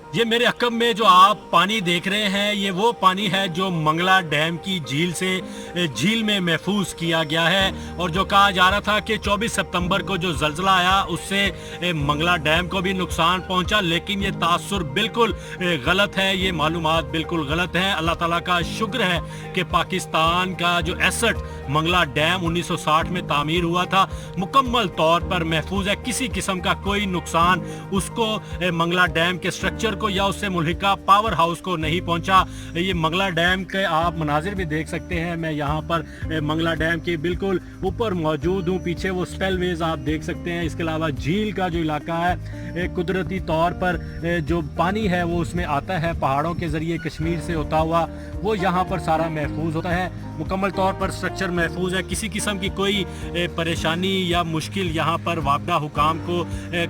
ये मेरे अकब में जो आप पानी देख रहे हैं, ये वो पानी है जो मंगला डैम की झील से झील में महफूज किया गया है। और जो कहा जा रहा था कि 24 सितंबर को जो जल्जला आया उससे मंगला डैम को भी नुकसान पहुंचा, लेकिन ये तासुर बिल्कुल गलत है, ये मालूमात बिल्कुल गलत है। अल्लाह ताला का शुक्र है कि पाकिस्तान का जो एसेट मंगला डैम 1960 में तामीर हुआ था मुकम्मल तौर पर महफूज है। किसी किस्म का कोई नुकसान उसको मंगला डैम के स्ट्रक्चर को या उससे मुल्हिका पावर हाउस को नहीं पहुंचा। ये मंगला डैम के आप मनाजिर भी देख सकते हैं। मैं यहाँ पर मंगला डैम के बिल्कुल ऊपर मौजूद हूँ, पीछे वो स्पेलवेज आप देख सकते हैं। इसके अलावा झील का जो इलाका है कुदरती तौर पर जो पानी है वो उसमें आता है पहाड़ों के ज़रिए कश्मीर से होता हुआ, वो यहाँ पर सारा महफूज होता है। मुकम्मल तौर पर स्ट्रक्चर महफूज है, किसी किस्म की कोई परेशानी या मुश्किल यहाँ पर वापडा हुकाम को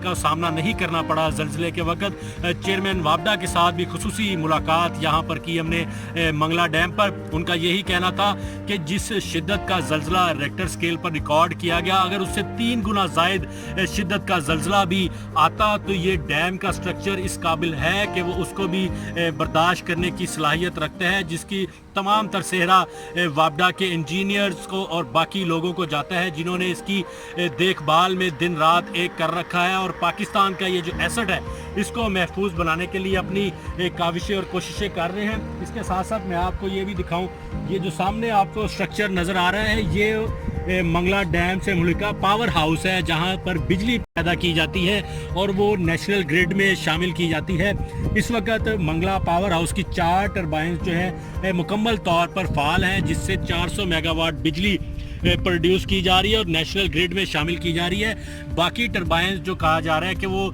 का सामना नहीं करना पड़ा। ज़ल्ज़ले के वक़्त चेयरमैन वापडा के साथ भी खुसूसी मुलाकात यहाँ पर की हमने मंगला डैम पर। उनका यही कहना था कि जिस शिद्दत का ज़ल्ज़ला रेक्टर स्केल पर रिकॉर्ड किया गया, अगर उससे 3 गुना ज़ायद शिद्दत का ज़ल्ज़ला भी आता तो ये डैम का स्ट्रक्चर इस काबिल है कि वो उसको भी बर्दाश्त करने की सलाहियत रखता है, जिसकी तमाम तर सेहरा वापडा के इंजीनियर्स को और बाकी लोगों को जाता है जिन्होंने इसकी देखभाल में दिन रात एक कर रखा है। और पाकिस्तान का ये जो एसेट है इसको महफूज बनाने के लिए अपनी काविशें और कोशिशें कर रहे हैं। इसके साथ साथ मैं आपको ये भी दिखाऊं, ये जो सामने आपको स्ट्रक्चर नज़र आ रहा है ये मंगला डैम से मुल्हिका पावर हाउस है, जहां पर बिजली पैदा की जाती है और वो नेशनल ग्रिड में शामिल की जाती है। इस वक्त मंगला पावर हाउस की 4 टरबाइन जो है मुकम्मल तौर पर फाल हैं, जिससे 400 मेगावाट बिजली प्रोड्यूस की जा रही है और नेशनल ग्रिड में शामिल की जा रही है। बाकी टरबाइन जो कहा जा रहा है कि वो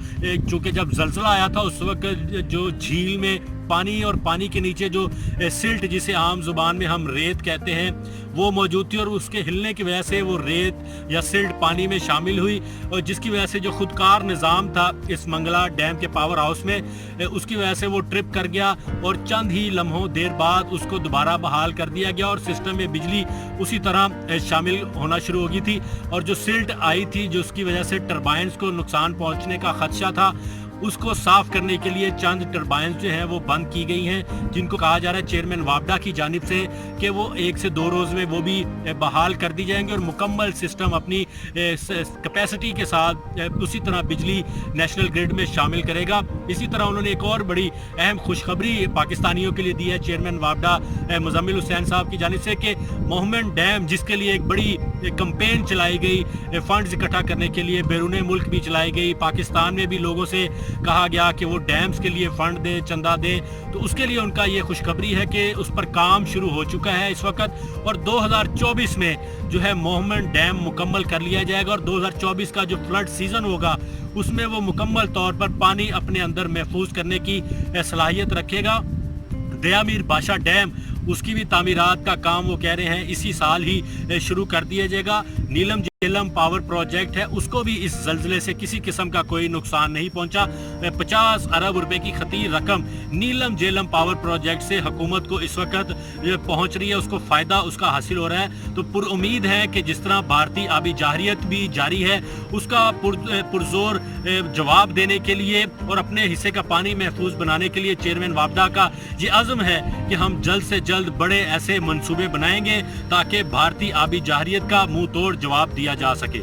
चूँकि जब जल्जला आया था उस वक्त जो झील में पानी और पानी के नीचे जो सिल्ट, जिसे आम जुबान में हम रेत कहते हैं, वो मौजूद थी और उसके हिलने की वजह से वो रेत या सिल्ट पानी में शामिल हुई और जिसकी वजह से जो खुदकार निज़ाम था इस मंगला डैम के पावर हाउस में, उसकी वजह से वो ट्रिप कर गया और चंद ही लम्हों देर बाद उसको दोबारा बहाल कर दिया गया और सिस्टम में बिजली उसी तरह शामिल होना शुरू हो गई थी। और जो सिल्ट आई थी जो उसकी वजह से टरबाइन्स को नुकसान पहुँचने का खदशा था, उसको साफ करने के लिए चंद टरबाइन्स जो हैं वो बंद की गई हैं, जिनको कहा जा रहा है चेयरमैन वापडा की जानिब से कि वो 1 से 2 रोज़ में वो भी बहाल कर दी जाएंगे और मुकम्मल सिस्टम अपनी कैपेसिटी के साथ उसी तरह बिजली नेशनल ग्रिड में शामिल करेगा। इसी तरह उन्होंने एक और बड़ी अहम खुशखबरी पाकिस्तानियों के लिए दी है चेयरमैन वापडा मुजम्मिल हुसैन साहब की जानिब से कि मोहम्मद डैम, जिसके लिए एक बड़ी कैंपेन चलाई गई, फंड्स इकट्ठा करने के लिए बैरून मुल्क भी चलाई गई, पाकिस्तान में भी लोगों से कहा गया कि वो डैम्स के लिए फंड दे, चंदा दे, तो उसके लिए उनका ये खुशखबरी है कि उस पर काम शुरू हो चुका है इस वक्त और 2024 में जो है मोहम्मद डैम मुकम्मल कर लिया जाएगा और 2024 का जो फ्लड सीज़न होगा उसमें वो मुकम्मल तौर पर पानी अपने अंदर महफूज करने की सलाहियत रखेगा। दया मीर बादशाह डैम, उसकी भी तामीरात का काम वो कह रहे हैं इसी साल ही शुरू कर दिया जाएगा। नीलम झेलम पावर प्रोजेक्ट है, उसको भी इस जल्जले से किसी किस्म का कोई नुकसान नहीं पहुंचा। 50 अरब रुपए की खतीर रकम नीलम झेलम पावर प्रोजेक्ट से हुकूमत को इस वक्त पहुंच रही है, उसको फ़ायदा उसका हासिल हो रहा है। तो पुरुम्मीद है कि जिस तरह भारतीय आबी जारियत भी जारी है, उसका पुरजोर जवाब देने के लिए और अपने हिस्से का पानी महफूज बनाने के लिए चेयरमैन वापडा का ये अज़्म है कि हम जल्द से जल्द बड़े ऐसे मंसूबे बनाएंगे ताकि भारतीय आबी जारियत का मुंह तोड़ जवाब दिया जा सके।